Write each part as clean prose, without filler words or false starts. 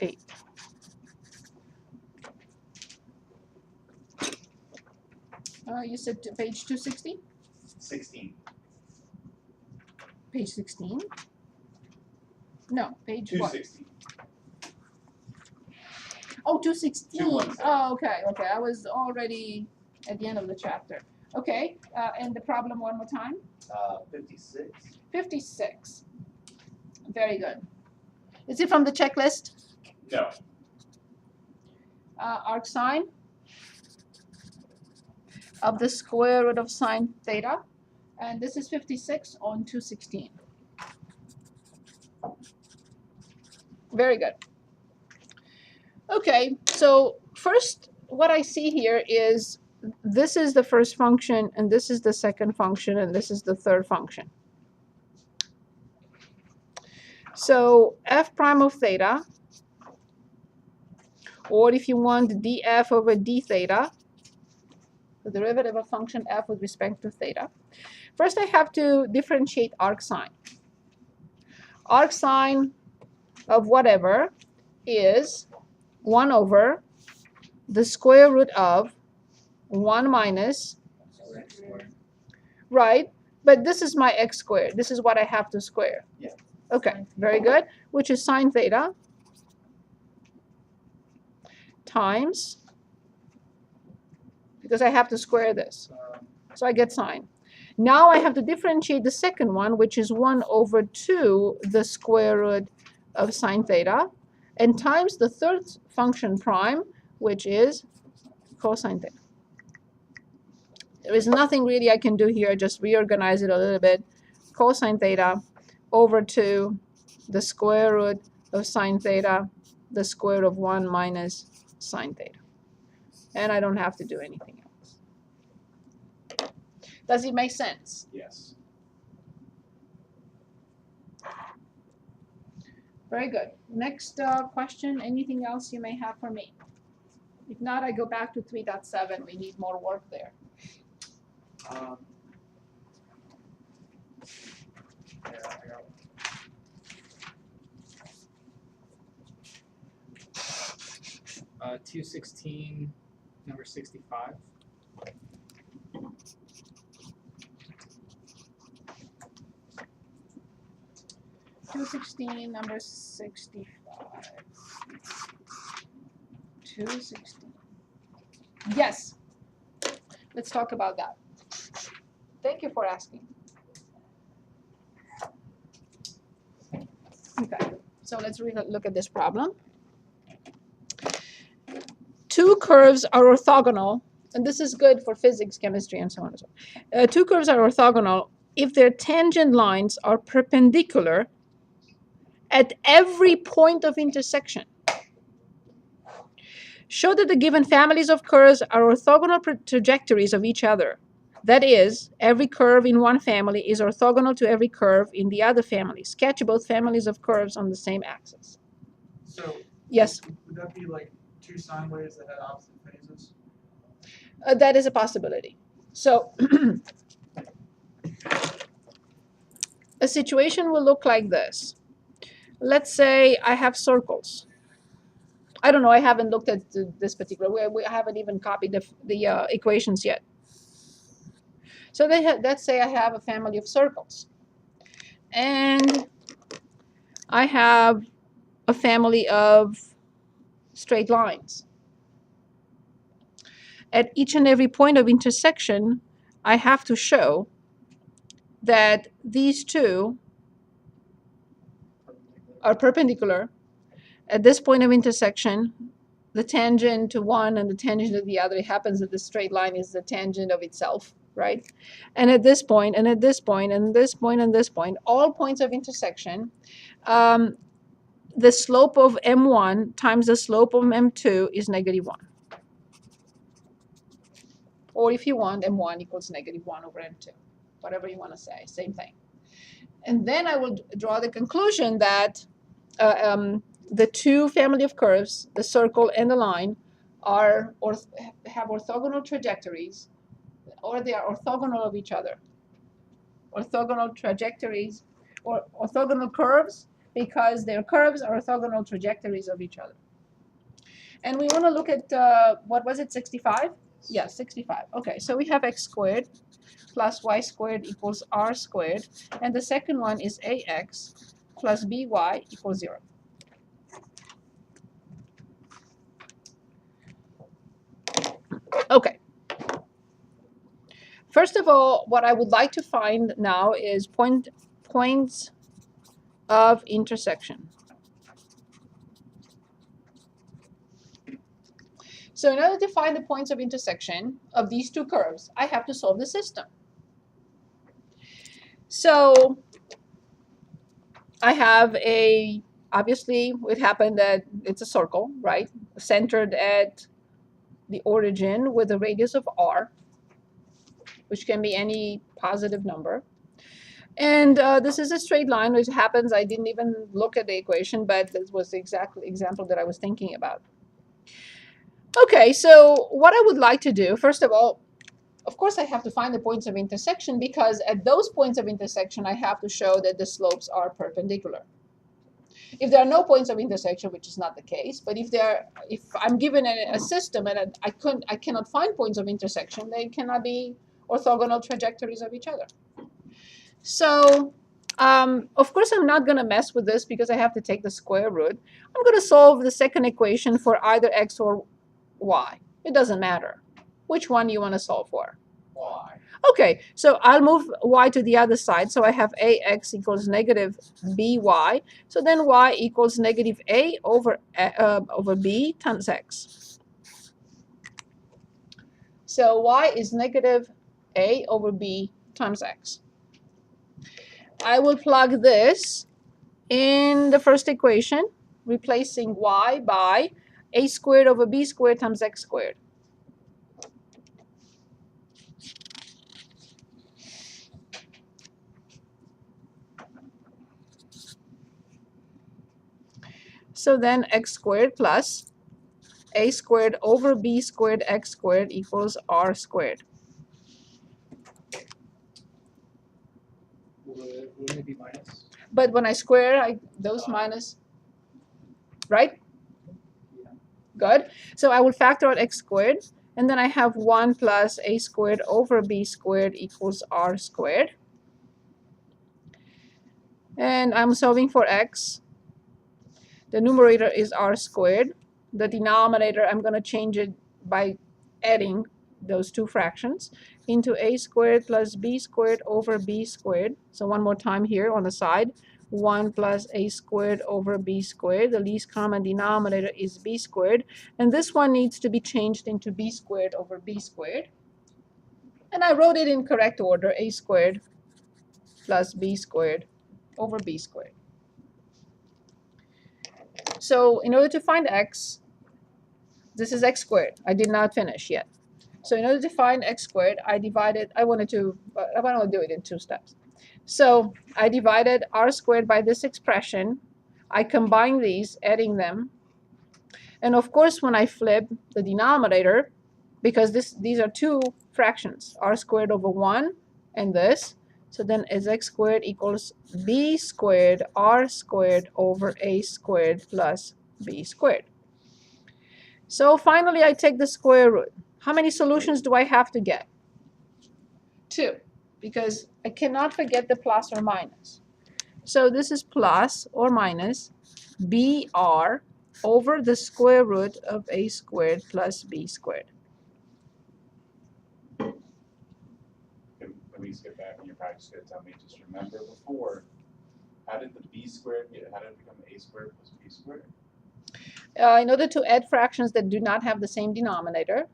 8. You said to page 260? 16. Page 16? No, page what? 260. Oh, 216. 216. Oh, okay, okay. I was already at the end of the chapter. Okay, and the problem one more time? 56. 56. Very good. Is it from the checklist? No. Arc sine of the square root of sine theta. And this is 56 on 216. Very good. Okay, so first what I see here is this is the first function, and this is the second function, and this is the third function. So f prime of theta, or if you want df over d theta, the derivative of function f with respect to theta. First I have to differentiate arc sine. Arc sine of whatever is 1 over the square root of 1 minus, right? But this is my x squared. This is what I have to square. Yeah. Okay, very good. Which is sine theta times, because I have to square this. So I get sine. Now I have to differentiate the second one, which is 1 over 2 the square root of sine theta, and times the third function prime, which is cosine theta. There is nothing really I can do here, just reorganize it a little bit. Cosine theta over 2 the square root of sine theta, the square root of 1 minus sine theta. And I don't have to do anything else. Does it make sense? Yes. Very good. Next question, anything else you may have for me? If not, I go back to 3.7. We need more work there. Yeah, I got one. 216, number 65. $2.16, number 65. 2.16. Yes. Let's talk about that. Thank you for asking. Okay, so let's look at this problem. Two curves are orthogonal, and this is good for physics, chemistry, and so on and so on. Two curves are orthogonal if their tangent lines are perpendicular at every point of intersection. Show that the given families of curves are orthogonal trajectories of each other. That is, every curve in one family is orthogonal to every curve in the other family. Sketch both families of curves on the same axis. So Yes? would that be like two sine waves that had opposite phases? That is a possibility. So a situation will look like this. Let's say I have circles. I don't know. I haven't looked at this particular. We haven't even copied the equations yet. So let's say I have a family of circles, and I have a family of straight lines. At each and every point of intersection, I have to show that these two are perpendicular. At this point of intersection, the tangent to one and the tangent to the other, it happens that the straight line is the tangent of itself, right? And at this point, and at this point, and this point, and this point, all points of intersection, the slope of m1 times the slope of m2 is -1. Or if you want, m1 equals -1 over m2. Whatever you want to say, same thing. And then I will draw the conclusion that the two family of curves, the circle and the line, are or have orthogonal trajectories, or they are orthogonal of each other. Orthogonal trajectories or orthogonal curves because their curves are orthogonal trajectories of each other. And we want to look at, what was it, 65? Yeah, 65. Okay, so we have x squared plus y squared equals r squared. And the second one is ax plus by equals 0. Okay. First of all, what I would like to find now is points of intersection. So in order to find the points of intersection of these two curves, I have to solve the system. So I have obviously it happened that it's a circle, right? Centered at the origin with a radius of r, which can be any positive number. And this is a straight line, which happens, I didn't even look at the equation, but this was the exact example that I was thinking about. Okay, so what I would like to do, first of all, of course I have to find the points of intersection, because at those points of intersection, I have to show that the slopes are perpendicular. If there are no points of intersection, which is not the case, but if I'm given a system and I cannot find points of intersection, they cannot be orthogonal trajectories of each other. So of course I'm not going to mess with this because I have to take the square root. I'm going to solve the second equation for either x or y. It doesn't matter which one you want to solve for. Y. Okay, so I'll move y to the other side. So I have ax equals negative by. So then y equals negative a over b times x. So y is negative a over b times x. I will plug this in the first equation, replacing y by a squared over b squared times x squared. So then x squared plus a squared over b squared x squared equals r squared. Wouldn't it be minus? But when I square, those minus, right? Yeah. Good. So I will factor out x squared, and then I have 1 plus a squared over b squared equals r squared. And I'm solving for x. The numerator is r squared. The denominator, I'm going to change it by adding those two fractions into a squared plus b squared over b squared. So one more time here on the side. 1 plus a squared over b squared. The least common denominator is b squared. And this one needs to be changed into b squared over b squared. And I wrote it in correct order, a squared plus b squared over b squared. So in order to find x, this is x squared. I did not finish yet. So in order to find x squared, I want to do it in 2 steps. So I divided r squared by this expression. I combine these, adding them. And of course, when I flip the denominator, because these are 2 fractions, r squared over 1 and this, so then it's x squared equals b squared r squared over a squared plus b squared. So finally, I take the square root. How many solutions do I have to get? 2, because I cannot forget the plus or minus. So this is plus or minus br over the square root of a squared plus b squared. Can we skip back and you're probably just going to tell me, just remember before, how did the b squared how did it become a squared plus b squared? In order to add fractions that do not have the same denominator,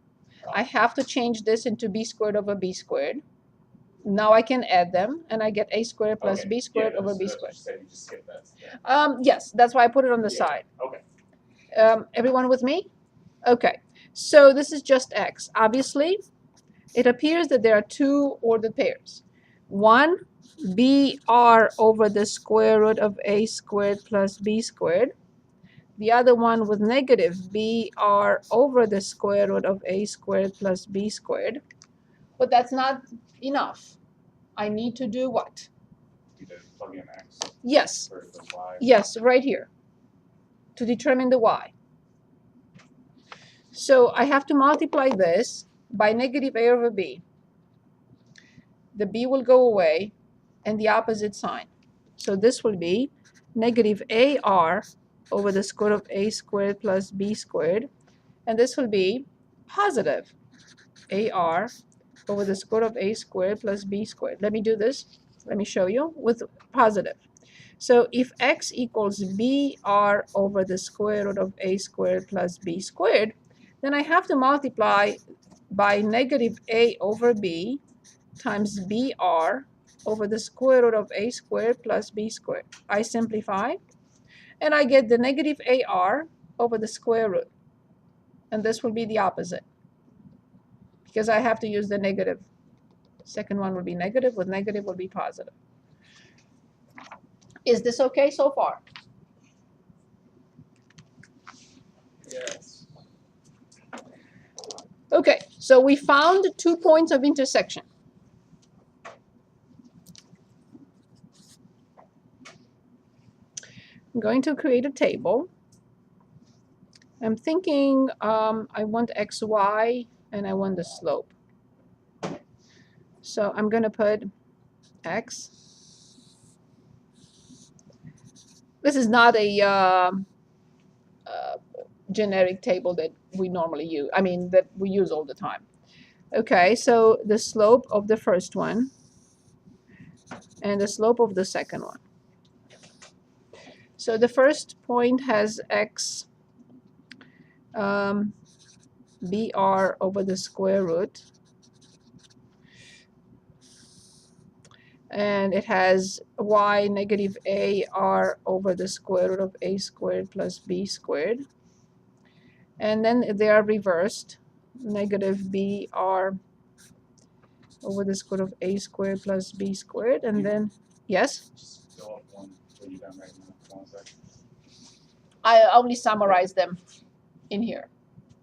I have to change this into b squared over b squared. Now I can add them, and I get a squared plus Okay. b squared Yeah, over b that's squared. what you said, you just skipped that step. Yes, that's why I put it on the Yeah. side. Okay. Everyone with me? Okay, so this is just x. Obviously, it appears that there are 2 ordered pairs. One, br over the square root of a squared plus b squared. The other one with negative br over the square root of a squared plus b squared. But that's not enough. I need to do what? You did plug in x Yes, for the y. yes, right here, to determine the y. So I have to multiply this by negative a over b. The b will go away, and the opposite sign. So this will be negative ar over the square root of a squared plus b squared, and this will be positive ar over the square root of a squared plus b squared. Let me do this. Let me show you with positive. So if x equals br over the square root of a squared plus b squared, then I have to multiply by negative a over b times br over the square root of a squared plus b squared. I simplify, and I get the negative ar over the square root. And this will be the opposite, because I have to use the negative. Second one will be negative, with negative will be positive. Is this okay so far? Yes. Okay, so we found 2 points of intersection. I'm going to create a table. I'm thinking I want xy and I want the slope. So I'm going to put x. This is not a generic table that we normally use, that we use all the time. Okay, so the slope of the first one and the slope of the second one. So the first point has x br over the square root, and it has y negative ar over the square root of a squared plus b squared, and then they are reversed, negative br over the square root of a squared plus b squared, and then yes, Just go up one, what you done right now, 1 second. I only summarize them in here.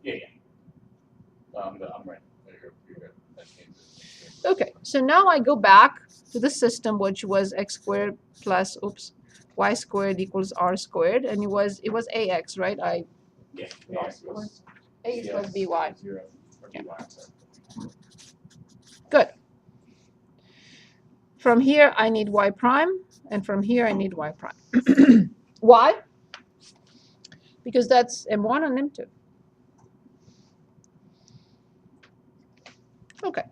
Yeah, yeah. I'm right. You're good. That changes. Okay, so now I go back to the system, which was x squared plus y squared equals r squared, and it was ax, right? Yeah, Lost yeah, one. Ax plus by. 0 or Yeah. by, I'm sorry. Good. From here I need y prime, and from here I need y prime. Why? Because that's m1 and m2. Okay,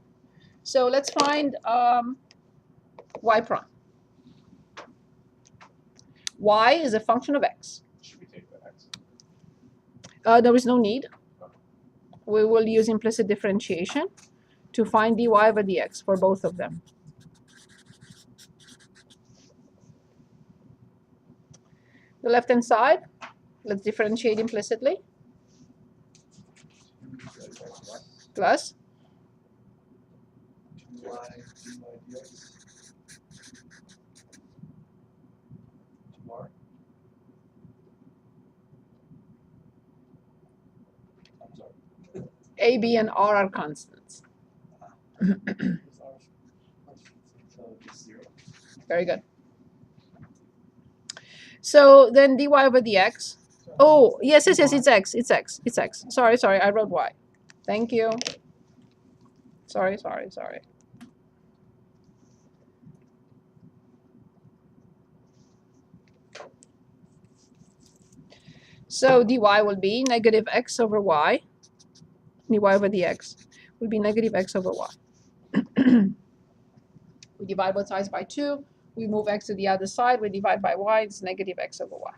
so let's find y prime. Y is a function of x. Should we take the x? There is no need. We will use implicit differentiation to find dy over dx for both of them. The left-hand side, let's differentiate implicitly. Plus 2y dx. 2r. I'm sorry. a, b, and r are constants. So it's 0. Very good. So then dy over dx. Oh, yes, it's x. Sorry, I wrote y. Thank you. Sorry. So dy will be negative x over y. dy over dx will be negative x over y. We divide both sides by 2. We move x to the other side. We divide by y. It's negative x over y.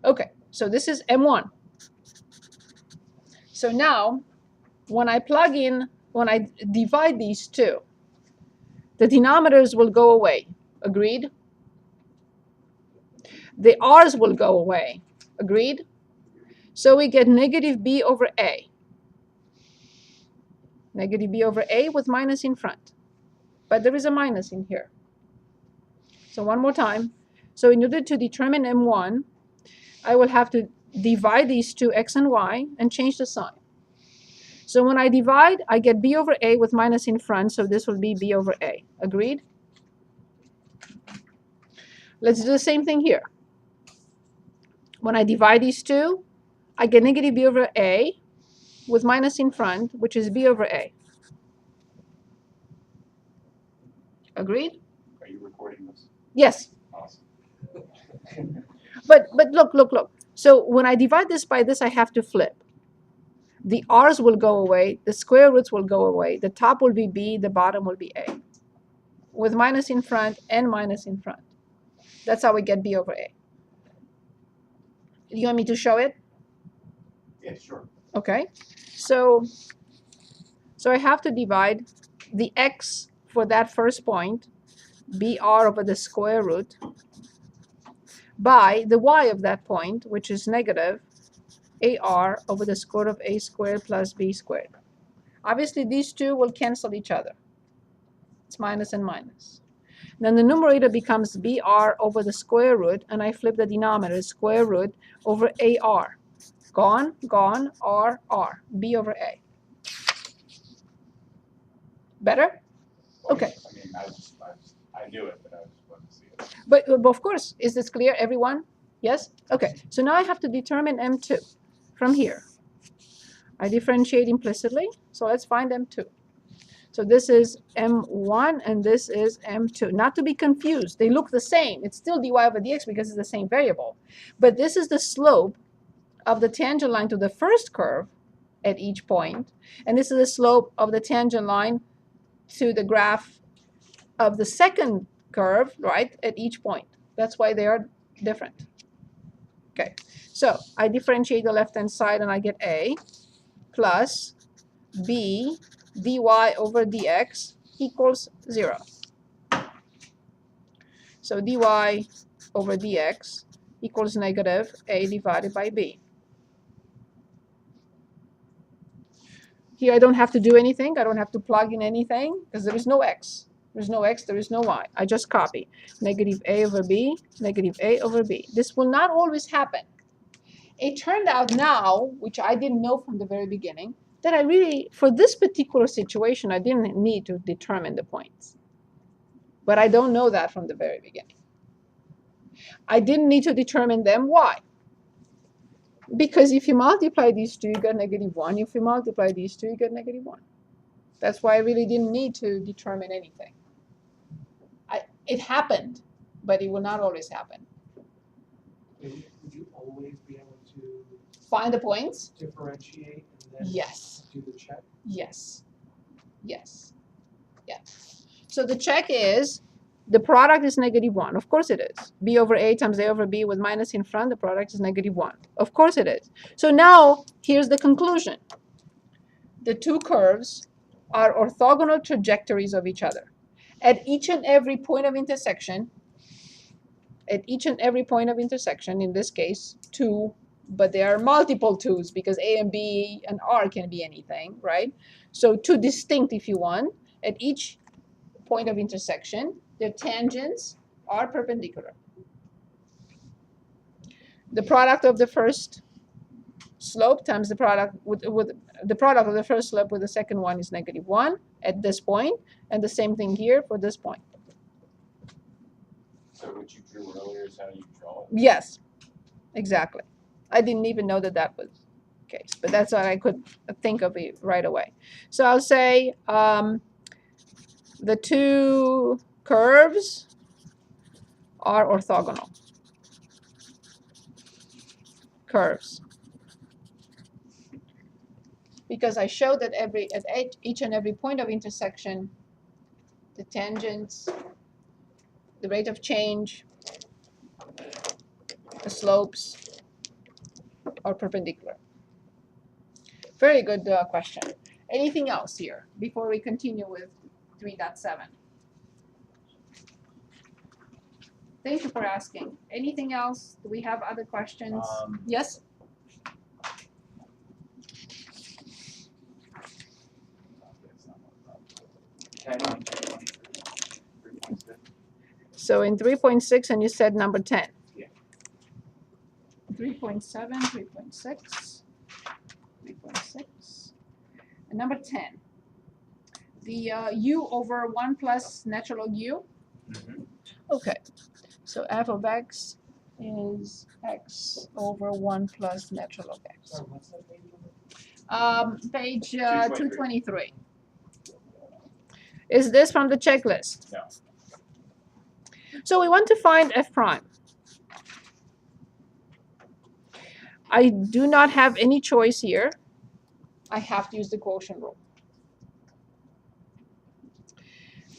Okay, so this is m1. So now, when I divide these two, the denominators will go away. Agreed? The r's will go away. Agreed? So we get negative b over a. Negative b over a with minus in front. But there is a minus in here. So one more time. So in order to determine m1, I will have to divide these two, x and y, and change the sign. So when I divide, I get b over a with minus in front, so this will be b over a. Agreed? Let's do the same thing here. When I divide these two, I get negative b over a with minus in front, which is b over a. Agreed? Are you recording this? Yes. Awesome. But look. So when I divide this by this, I have to flip. The r's will go away, the square roots will go away, the top will be b, the bottom will be a. With minus in front and minus in front. That's how we get b over a. You want me to show it? Yeah, sure. Okay. So I have to divide the x for that first point, br over the square root, by the y of that point, which is negative ar over the square root of a squared plus b squared. Obviously, these two will cancel each other. It's minus and minus. Then the numerator becomes br over the square root, and I flip the denominator, square root over ar. Gone, gone, r, b over a. Better? Okay. I mean, I knew it, but I just wanted to see it. But of course, is this clear, everyone? Yes? Okay. So now I have to determine M2 from here. I differentiate implicitly, so let's find M2. So this is M1 and this is M2. Not to be confused, they look the same. It's still dy over dx because it's the same variable. But this is the slope of the tangent line to the first curve at each point, and this is the slope of the tangent line to the graph of the second curve, right, at each point. That's why they are different. Okay, so I differentiate the left-hand side and I get a plus b dy over dx equals 0. So dy over dx equals negative a divided by b. Here I don't have to do anything. I don't have to plug in anything because there is no x. There's no x, there is no y. I just copy. Negative a over b, negative a over b. This will not always happen. It turned out now, which I didn't know from the very beginning, that I really, for this particular situation, I didn't need to determine the points. But I don't know that from the very beginning. I didn't need to determine them. Why? Because if you multiply these two, you get negative 1. If you multiply these two, you get negative 1. That's why I really didn't need to determine anything. It happened, but it will not always happen. Would you always be able to Find the points? differentiate and then Yes. do the check? Yes. Yes. Yeah. So the check is the product is negative 1. Of course it is. B over a times a over b with minus in front, the product is negative 1. Of course it is. So now here's the conclusion. The two curves are orthogonal trajectories of each other. At each and every point of intersection, in this case, 2, but there are multiple 2's because a and b and r can be anything, right? So 2 distinct if you want. At each point of intersection, their tangents are perpendicular. The product of the first slope times the product with the product of the first slope with the second one is negative 1 at this point, and the same thing here for this point. So what you drew earlier is how you draw it? Yes, exactly. I didn't even know that that was the case, but that's what I could think of it right away. So I'll say the two curves are orthogonal curves because I showed that at each and every point of intersection, the tangents, the rate of change, the slopes are perpendicular. Very good question. Anything else here before we continue with 3.7? Thank you for asking. Anything else? Do we have other questions? Yes? So in 3.6, and you said number 10. Yeah. 3.7, 3.6, 3.6, and number 10. The u over 1 plus natural log u. Mhm. Okay. So f of x is x over 1 plus natural log x. Sorry, what's that page number? Page 223. 223. Is this from the checklist? No. So we want to find f prime. I do not have any choice here. I have to use the quotient rule.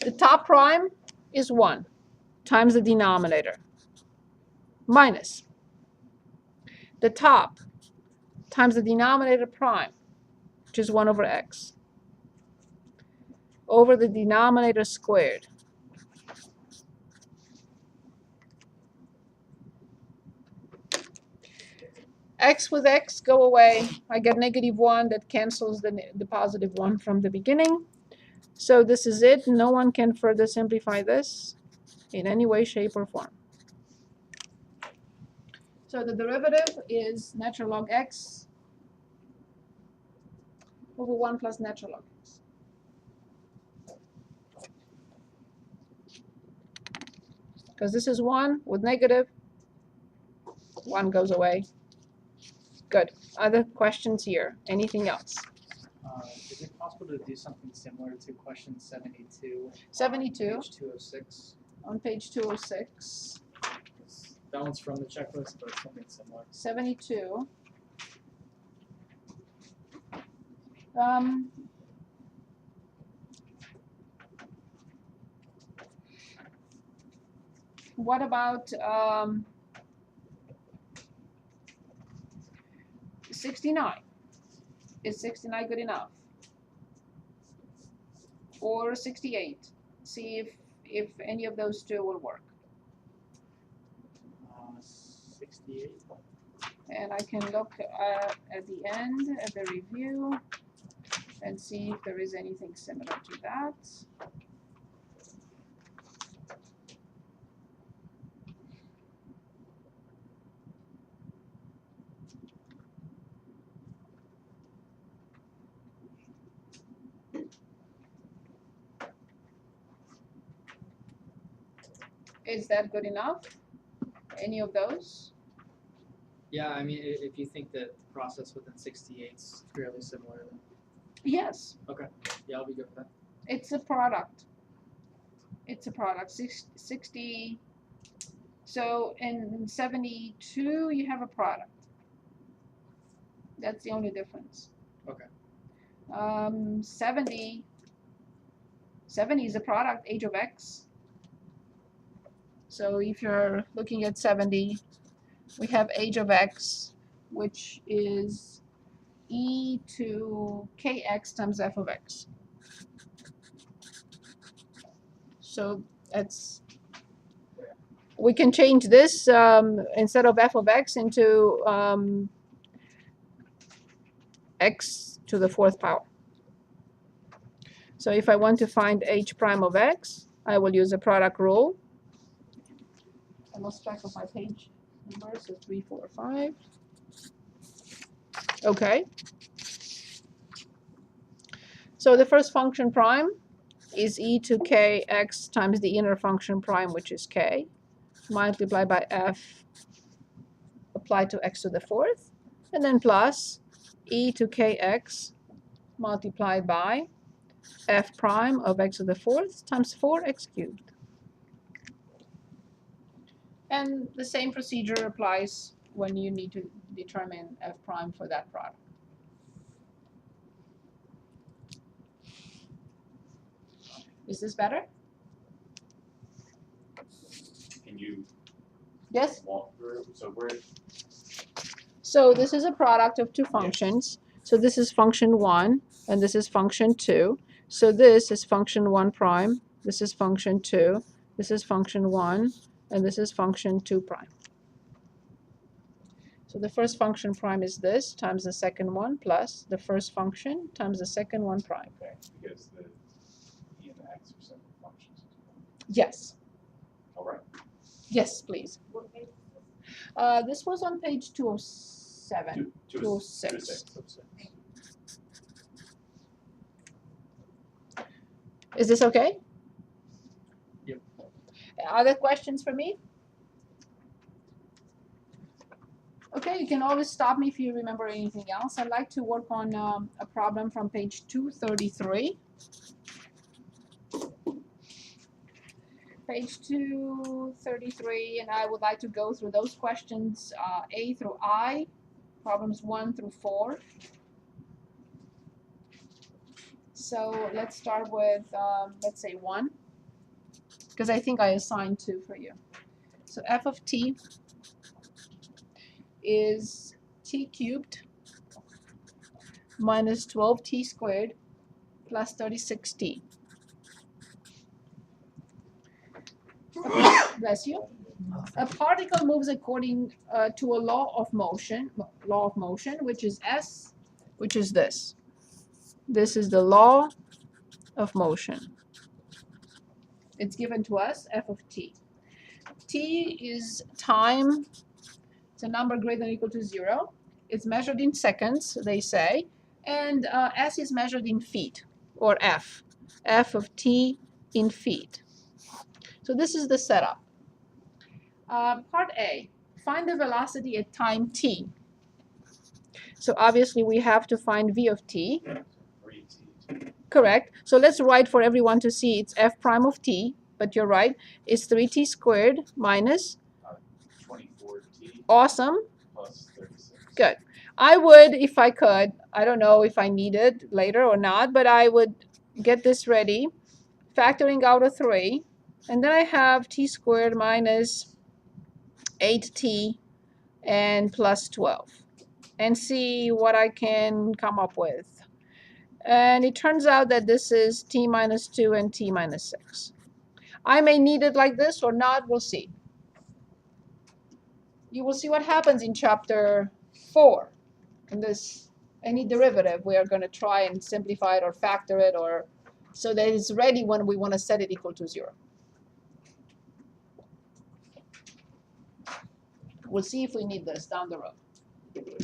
The top prime is 1 times the denominator minus the top times the denominator prime, which is 1 over x, over the denominator squared. X with x go away. I get -1 that cancels the positive 1 from the beginning. So this is it. No one can further simplify this in any way, shape, or form. So the derivative is natural log x over 1 plus natural log x. Because this is 1 with negative, 1 goes away. Good. Other questions here? Anything else? Is it possible to do something similar to question 72? 72. Page 206. On page 206. That one's from the checklist, but something similar. 72. What about 69? Is 69 good enough? Or 68? See if any of those two will work. 68. And I can look at the end, at the review, and see if there is anything similar to that. Is that good enough? Any of those? Yeah, I mean, if you think that the process within 68 is fairly similar, then Yes, yeah, I'll be good with that. it's a product. It's a product. 60. So in 72, you have a product. That's the only difference. Okay. 70 is a product, h of x. So if you're looking at 70, we have h of x, which is e to kx times f of x. So that's, we can change this instead of f of x into x to the 4th power. So if I want to find h prime of x, I will use a product rule. I lost track of my page number, so 3, 4, 5. Okay. So the first function prime is e to kx times the inner function prime, which is k, multiplied by f applied to x to the 4th, and then plus e to kx multiplied by f prime of x to the 4th times 4x cubed. And the same procedure applies when you need to determine f prime for that product. Is this better? Can you Yes? walk through? So this is a product of two functions. So this is function 1, and this is function 2. So this is function 1 prime, this is function 2, this is function 1, and this is function 2 prime. So the first function prime is this times the second one plus the first function times the second one prime. Okay, because the e and the x are simple functions. Yes. All right. Yes, please. This was on page 207. 206. 206. Is this okay? Yep. Other questions for me? Okay, you can always stop me if you remember anything else. I'd like to work on a problem from page 233. Page 233, and I would like to go through those questions A through I, problems 1 through 4. So let's start with, let's say 1, because I think I assigned 2 for you. So f of t is t cubed minus 12t squared plus 36t. Bless you. A particle moves according to a law of motion, which is S, which is this. This is the law of motion. It's given to us, f of t. T is time. It's a number greater than or equal to 0. It's measured in seconds, they say. And S is measured in feet, or F. F of t in feet. So this is the setup. Part A, find the velocity at time t. So obviously we have to find v of t. 3t. Correct. So let's write for everyone to see it's f prime of t, but you're right. It's 3t squared minus 24t awesome. plus 36. Good. I would, if I could, I don't know if I need it later or not, but I would get this ready, factoring out a 3. And then I have t squared minus 8t and plus 12. And see what I can come up with. And it turns out that this is t minus 2 and t minus 6. I may need it like this or not, we'll see. You will see what happens in chapter 4. In this, any derivative, we are going to try and simplify it or factor it, or so that it's ready when we want to set it equal to 0. We'll see if we need this down the road.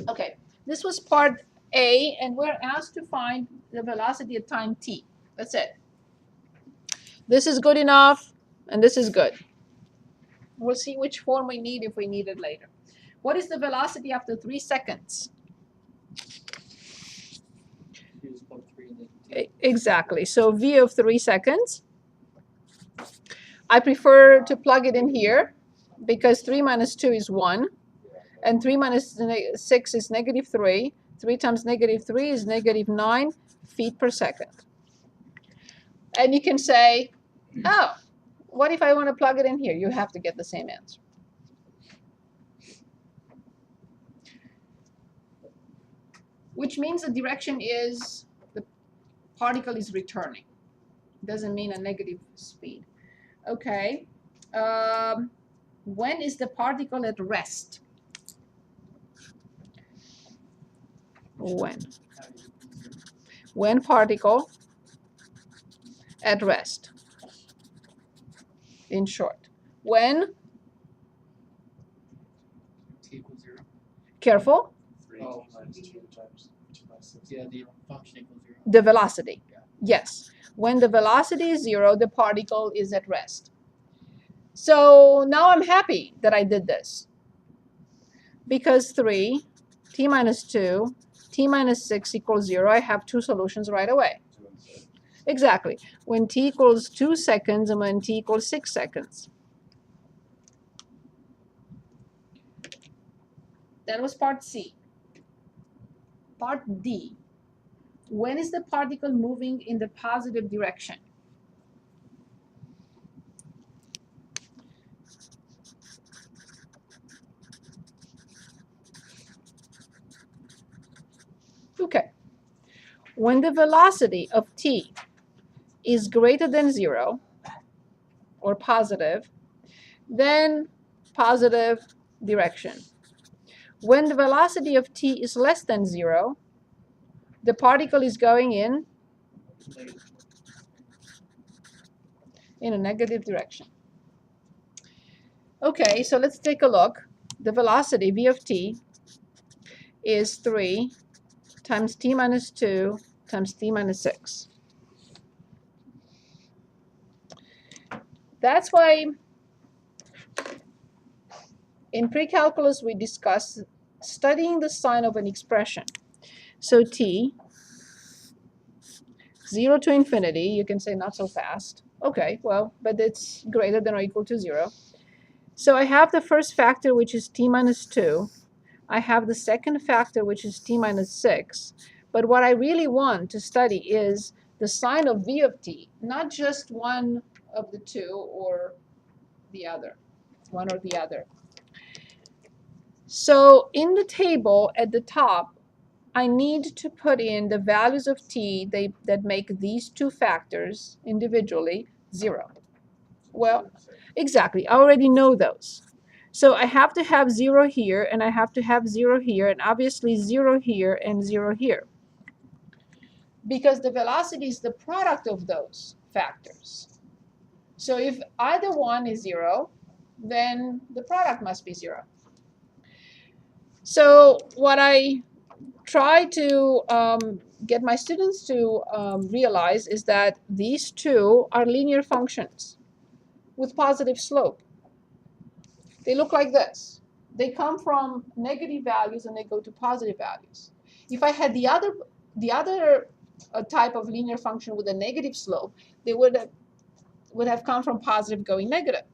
Okay, this was part A, and we're asked to find the velocity at time t. That's it. This is good enough, and this is good. We'll see which form we need if we need it later. What is the velocity after 3 seconds? Use both 3 and then 2. Exactly. So v of 3 seconds. I prefer to plug it in here because 3 minus 2 is 1. And 3 minus 6 is negative 3. 3 times negative 3 is negative 9 feet per second. And you can say, oh, what if I want to plug it in here? You have to get the same answer. Which means the direction is the particle is returning. Doesn't mean a negative speed. Okay. When is the particle at rest? When particle at rest, in short. When, T equals 0. careful, 3 Oh, Minus 2 times 2 by 6. Yeah, the function equals 0. the velocity. Yes. When the velocity is 0, the particle is at rest. So now I'm happy that I did this. Because 3, t minus 2, t minus 6 equals 0, I have 2 solutions right away. 2 and 6. Exactly. When t equals 2 seconds and when t equals 6 seconds. That was part C. Part D. When is the particle moving in the positive direction? Okay. When the velocity of t is greater than 0, or positive, then positive direction. When the velocity of t is less than 0, the particle is going in a negative direction. Okay, so let's take a look. The velocity, v of t, is 3 times t minus 2 times t minus 6. That's why in pre-calculus we discuss studying the sign of an expression. So t, 0 to infinity, you can say not so fast. Okay, well, but it's greater than or equal to 0. So I have the first factor, which is t minus 2. I have the second factor, which is t minus 6. But what I really want to study is the sign of v of t, not just one of the two or the other, one or the other. So in the table at the top, I need to put in the values of t that make these two factors individually 0. Well, exactly. I already know those. So I have to have 0 here, and I have to have 0 here, and obviously 0 here and 0 here. Because the velocity is the product of those factors. So if either one is 0, then the product must be 0. So what I try to get my students to realize is that these two are linear functions with positive slope. They look like this. They come from negative values and they go to positive values. If I had the other type of linear function with a negative slope, they would have come from positive going negative.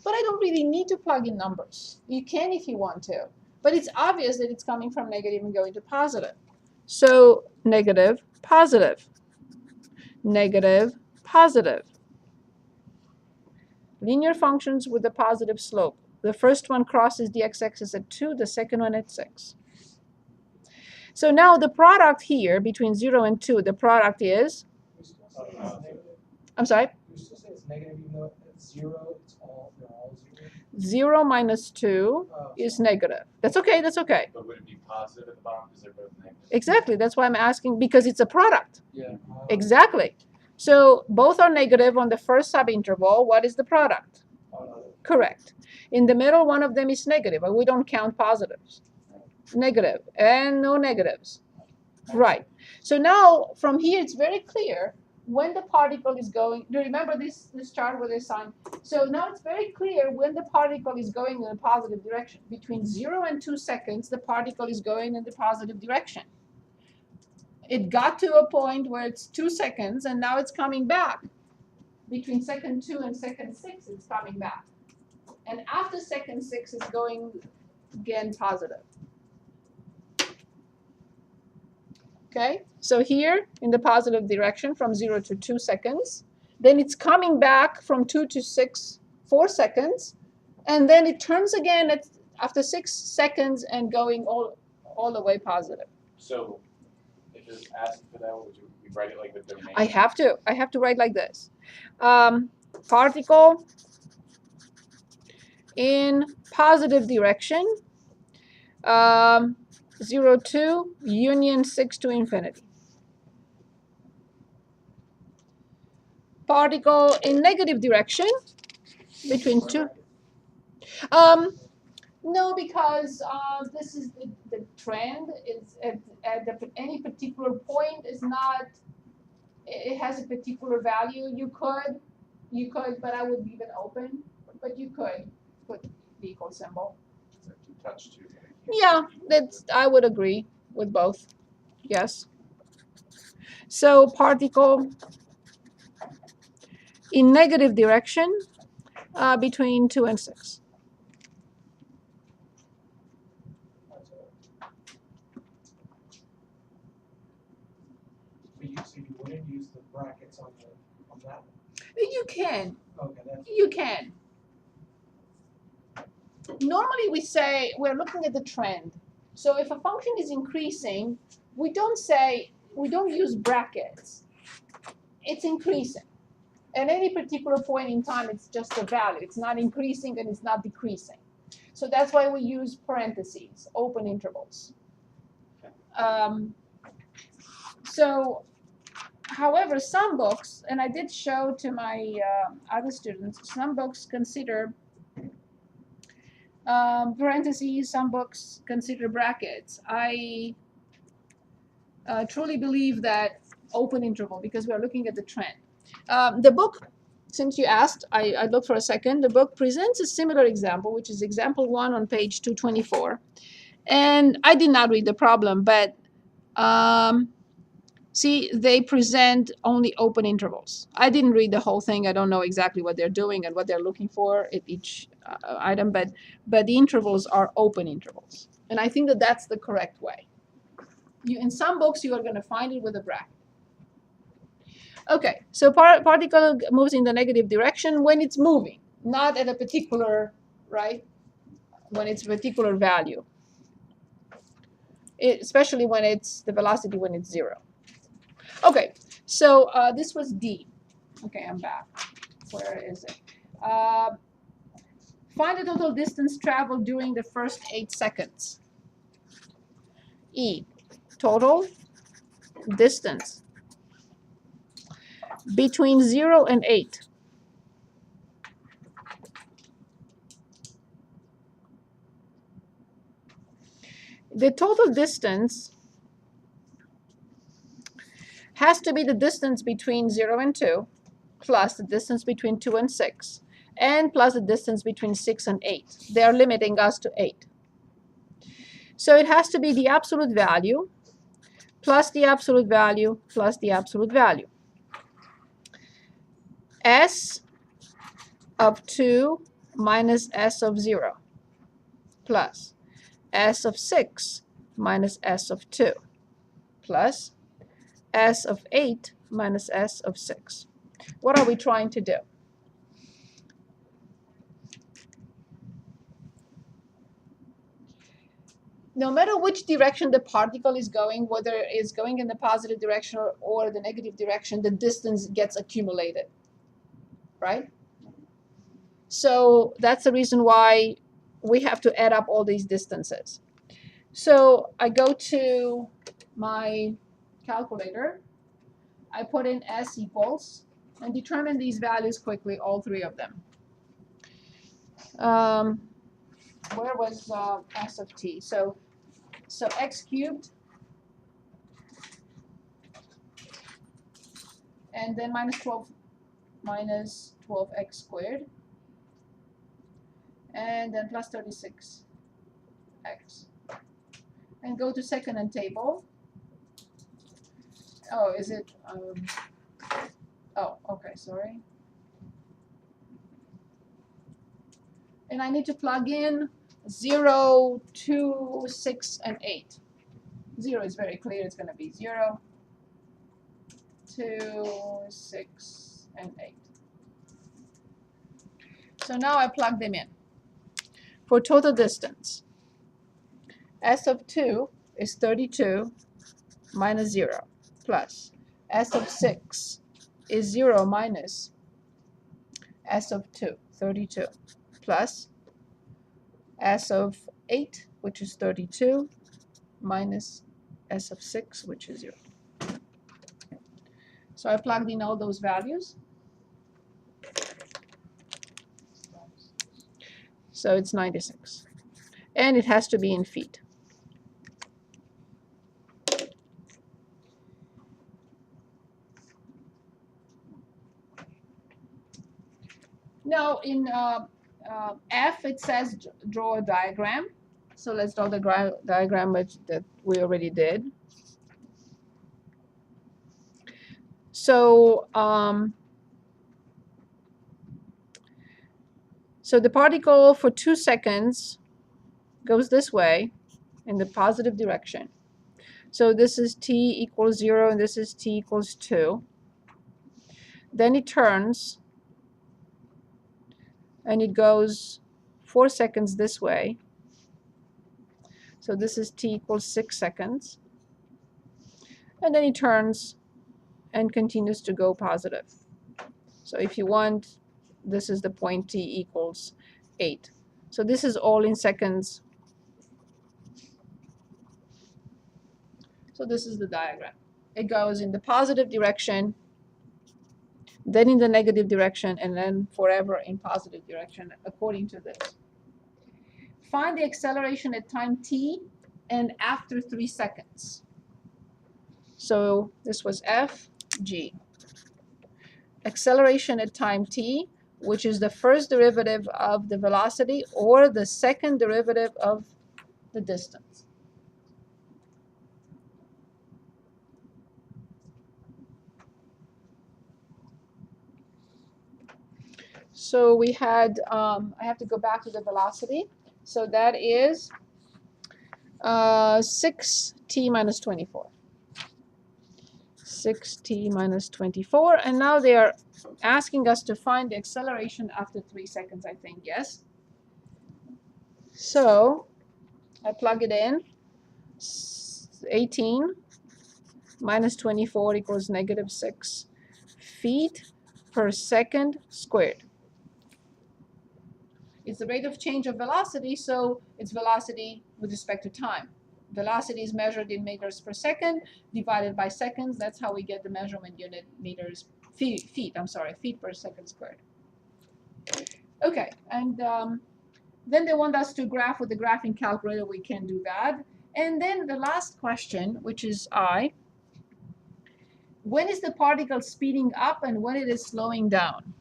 But I don't really need to plug in numbers. You can if you want to. But it's obvious that it's coming from negative and going to positive. So negative, positive, negative, positive. Linear functions with a positive slope. The first one crosses the x-axis at 2, the second one at 6. So now the product here between 0 and 2, the product is, I'm sorry? You still say it's negative even though it's 0, they're all 0? 0 minus 2 is negative. That's okay, that's okay. But would it be positive at the bottom because they're both negative? Exactly, that's why I'm asking, because it's a product. Yeah. Exactly. So both are negative on the first subinterval. What is the product? Correct. In the middle, one of them is negative, but we don't count positives. Negative and no negatives. Right. So now from here, it's very clear when the particle is going. Do you remember this chart with this sign? So now it's very clear when the particle is going in a positive direction. Between 0 and 2 seconds, the particle is going in the positive direction. It got to a point where it's 2 seconds, and now it's coming back. Between second 2 and second 6, it's coming back. And after second 6, it's going again positive. Okay, so here in the positive direction from 0 to 2 seconds. Then it's coming back from 2 to 6, 4 seconds. And then it turns again after 6 seconds and going all the way positive. So if it's asking for that, would you write it like the domain? I have to write like this. Particle in positive direction, 0 to union 6 to infinity. Particle in negative direction between 2. No, because this is the trend. Is at any particular point is not. It has a particular value. You could, but I would leave it open. But you could put the equal symbol. So if you touch two, Yeah, I would agree with both. Yes. So particle in negative direction between 2 and 6. So you wouldn't use the brackets on that? You can. Okay, that's You can. Normally we say we're looking at the trend. So if a function is increasing, we don't use brackets. It's increasing. At any particular point in time, it's just a value. It's not increasing and it's not decreasing. So that's why we use parentheses, open intervals. However, some books, and I did show to my other students, some books consider parentheses, some books consider brackets. I truly believe that open interval, because we're looking at the trend. The book, since you asked, I looked for a second. The book presents a similar example, which is example 1 on page 224. And I did not read the problem, but see, they present only open intervals. I didn't read the whole thing. I don't know exactly what they're doing and what they're looking for at each item, but the intervals are open intervals. And I think that that's the correct way. In some books, you are going to find it with a bracket. Okay, so particle moves in the negative direction when it's moving, not at a particular, right? When it's a particular value. Especially when it's the velocity when it's 0. Okay, so this was D. Okay, I'm back. Where is it? Find the total distance traveled during the first 8 seconds. E, total distance between 0 and 8. The total distance has to be the distance between 0 and 2, plus the distance between 2 and 6, and plus the distance between 6 and 8. They are limiting us to 8. So it has to be the absolute value, plus the absolute value, plus the absolute value. S of 2 minus S of 0, plus S of 6 minus S of 2, plus S of 8 minus S of 6. What are we trying to do? No matter which direction the particle is going, whether it's going in the positive direction or the negative direction, the distance gets accumulated, right? So that's the reason why we have to add up all these distances. So I go to my calculator, I put in S equals, and determine these values quickly, all 3 of them. Where was S of t? So x cubed, and then minus 12x squared, and then plus 36x. And go to second table. Oh, is it? Oh, okay, sorry. And I need to plug in 0, 2, 6, and 8. 0 is very clear. It's going to be 0, 2, 6, and 8. So now I plug them in. For total distance, S of 2 is 32 minus 0, plus S of 6 is 0 minus S of 2, 32, plus S of 8, which is 32, minus S of 6, which is 0. So I plugged in all those values. So it's 96. And it has to be in feet. Now in F, it says draw a diagram. So let's draw the diagram that we already did. So so the particle for 2 seconds goes this way in the positive direction. So this is t equals 0, and this is t equals 2. Then it turns, and it goes 4 seconds this way. So this is t equals 6 seconds. And then it turns and continues to go positive. So if you want, this is the point t equals 8. So this is all in seconds. So this is the diagram. It goes in the positive direction, then in the negative direction, and then forever in positive direction according to this. Find the acceleration at time t and after 3 seconds. So this was F, G. Acceleration at time t, which is the first derivative of the velocity or the second derivative of the distance. So we had, I have to go back to the velocity. So that is 6t minus 24. 6t minus 24. And now they are asking us to find the acceleration after 3 seconds, I think, yes? So I plug it in. 18 minus 24 equals negative 6 feet per second squared. It's the rate of change of velocity, so it's velocity with respect to time. Velocity is measured in meters per second divided by seconds. That's how we get the measurement unit feet per second squared. Okay, and then they want us to graph with the graphing calculator. We can do that. And then the last question, which is I, when is the particle speeding up and when it is slowing down?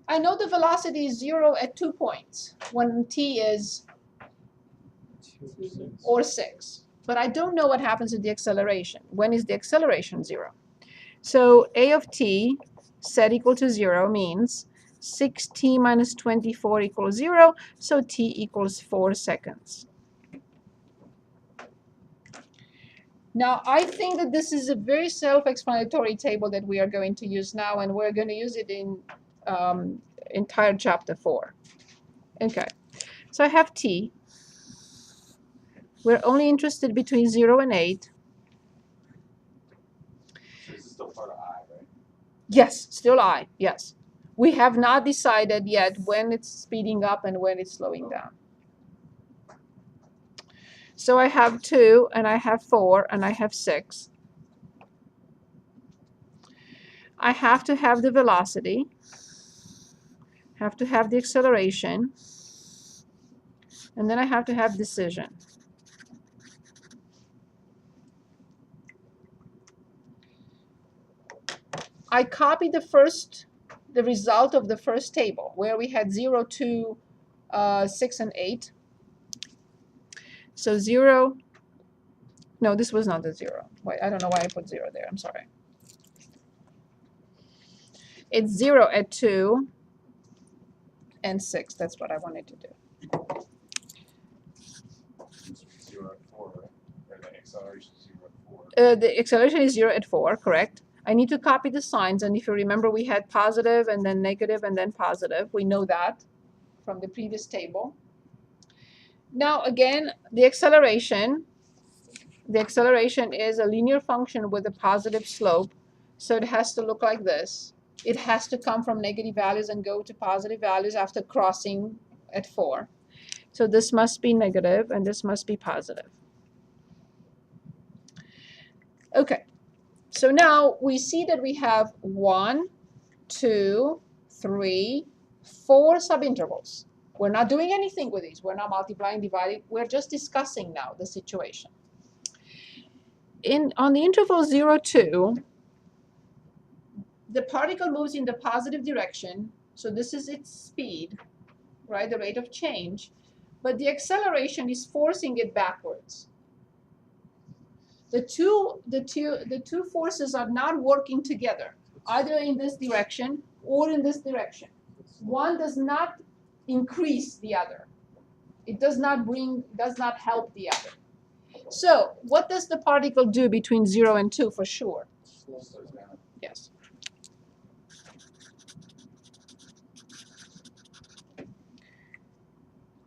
I know the velocity is 0 at 2 points when t is or 6. But I don't know what happens with the acceleration. When is the acceleration 0? So a of t set equal to 0 means 6t minus 24 equals 0, so t equals 4 seconds. Now, I think that this is a very self-explanatory table that we are going to use now, and we're going to use it in entire chapter 4. Okay, so I have t. We're only interested between 0 and 8. So this is still part of I, right? Yes, still I, yes. We have not decided yet when it's speeding up and when it's slowing down. So I have 2, and I have 4, and I have 6. I have to have the velocity, have to have the acceleration, and then I have to have decision. I copied the result of the first table where we had 0, 2, 6, and 8. So 0, no, this was not the 0. Wait, I don't know why I put 0 there. I'm sorry. It's 0 at 2 and 6. That's what I wanted to do. 0 at 4, right? Or the acceleration is 0 at 4. The acceleration is 0 at 4, correct? I need to copy the signs, and if you remember, we had positive and then negative and then positive. We know that from the previous table. Now, again, the acceleration is a linear function with a positive slope, so it has to look like this. It has to come from negative values and go to positive values after crossing at 4. So this must be negative, and this must be positive. Okay. So now we see that we have 1, 2, 3, 4 subintervals. We're not doing anything with these. We're not multiplying, dividing. We're just discussing now the situation. On the interval 0, 2, the particle moves in the positive direction. So this is its speed, right, the rate of change. But the acceleration is forcing it backwards. The two forces are not working together, either in this direction or in this direction. One does not increase the other. It does not help the other. So what does the particle do between 0 and 2 for sure? Slows down. Yes.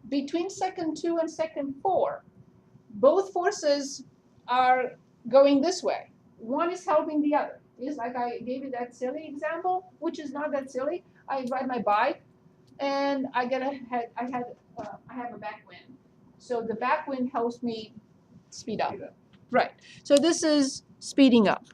Between second 2 and second 4, both forces are going this way. One is helping the other. It's like I gave you that silly example, which is not that silly. I ride my bike, and I have a backwind. So the backwind helps me speed up. Right. So this is speeding up.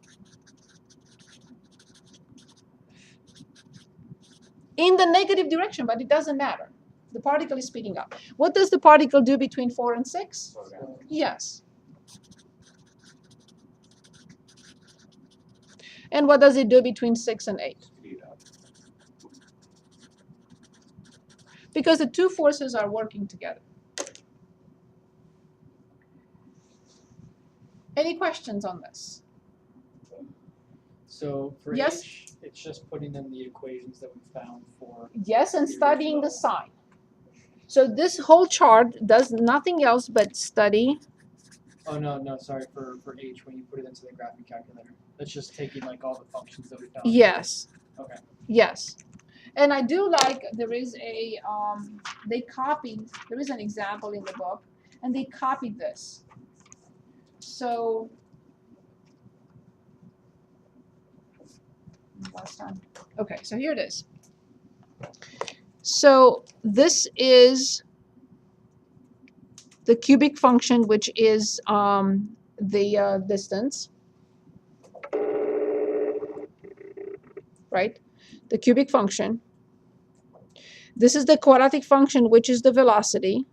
In the negative direction, but it doesn't matter. The particle is speeding up. What does the particle do between 4 and 6? Slow down. Yes. And what does it do between 6 and 8? Speed up. Because the two forces are working together. Any questions on this? So for Yes. H, it's just putting in the equations that we found for. Yes, and studying the sign. So this whole chart does nothing else but study. Oh no, sorry, for H, when you put it into the graphing calculator. That's just taking like all the functions that we found. Yes. Okay. Yes. And I do like, there is a, they copied, there is an example in the book, and they copied this. So, last time. Okay, so here it is. So this is the cubic function, which is the distance, right? The cubic function. This is the quadratic function, which is the velocity.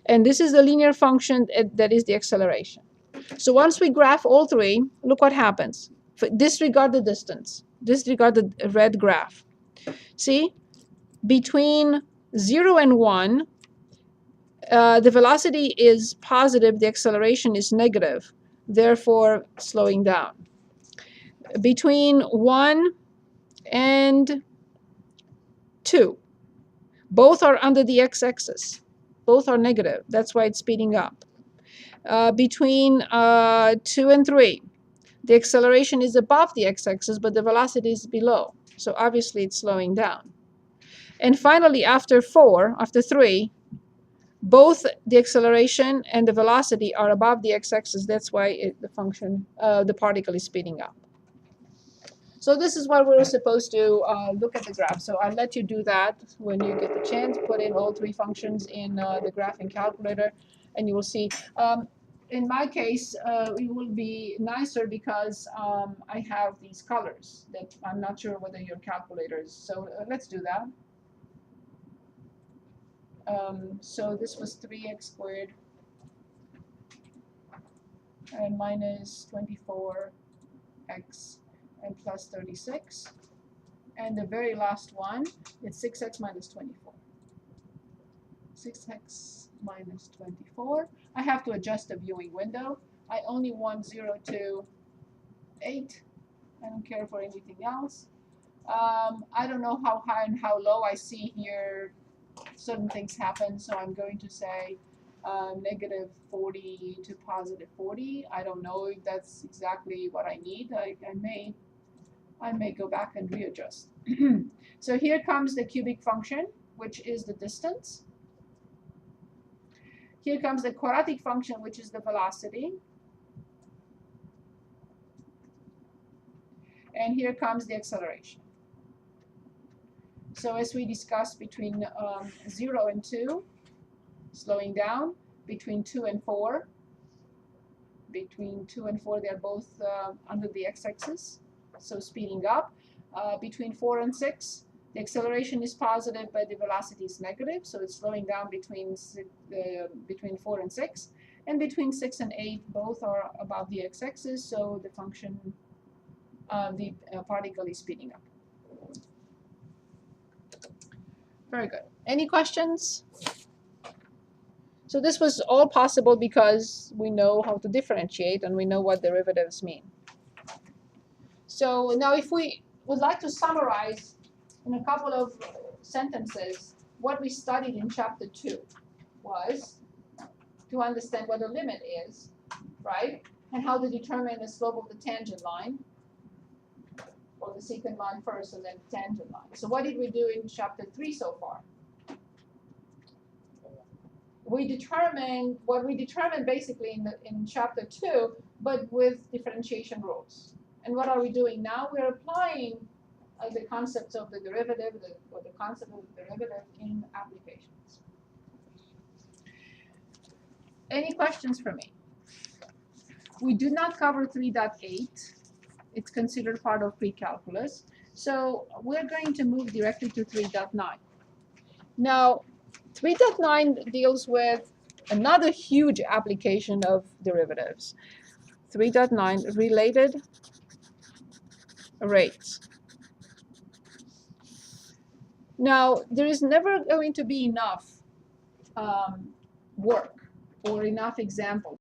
And this is the linear function that is the acceleration. So once we graph all three, look what happens. Disregard the distance. Disregard the red graph. See? Between 0 and 1, the velocity is positive, the acceleration is negative, therefore slowing down. Between 1 and 2, both are under the x-axis. Both are negative. That's why it's speeding up. Between 2 and 3, the acceleration is above the x-axis, but the velocity is below. So obviously it's slowing down. And finally, after 3, both the acceleration and the velocity are above the x-axis. That's why the particle is speeding up. So this is what we're supposed to look at the graph. So I'll let you do that when you get the chance. Put in all three functions in the graphing calculator, and you will see. In my case, it will be nicer because I have these colors that I'm not sure whether your calculators. So let's do that. So this was 3x squared and minus 24x and plus 36. And the very last one, it's 6x minus 24. 6x minus 24. I have to adjust the viewing window. I only want 0 to 8. I don't care for anything else. I don't know how high and how low. I see here certain things happen, so I'm going to say negative 40 to positive 40. I don't know if that's exactly what I need. I may go back and readjust. So here comes the cubic function, which is the distance. Here comes the quadratic function, which is the velocity. And here comes the acceleration. So as we discussed, between 0 and 2, slowing down. Between 2 and 4, they're both under the x-axis, so speeding up. Between 4 and 6, the acceleration is positive, but the velocity is negative, so it's slowing down between 4 and 6. And between 6 and 8, both are above the x-axis, so the function, the particle is speeding up. Very good. Any questions? So this was all possible because we know how to differentiate and we know what derivatives mean. So now if we would like to summarize in a couple of sentences what we studied in chapter 2 was to understand what a limit is, right? And how to determine the slope of the tangent line, or the secant line first and then the tangent line. So what did we do in chapter 3 so far? We determined what we determined basically in chapter 2, but with differentiation rules. And what are we doing now? We're applying the concepts of the derivative, or the concept of the derivative in applications. Any questions for me? We do not cover 3.8. It's considered part of pre-calculus. So we're going to move directly to 3.9. Now, 3.9 deals with another huge application of derivatives. 3.9 related rates. Now, there is never going to be enough work or enough examples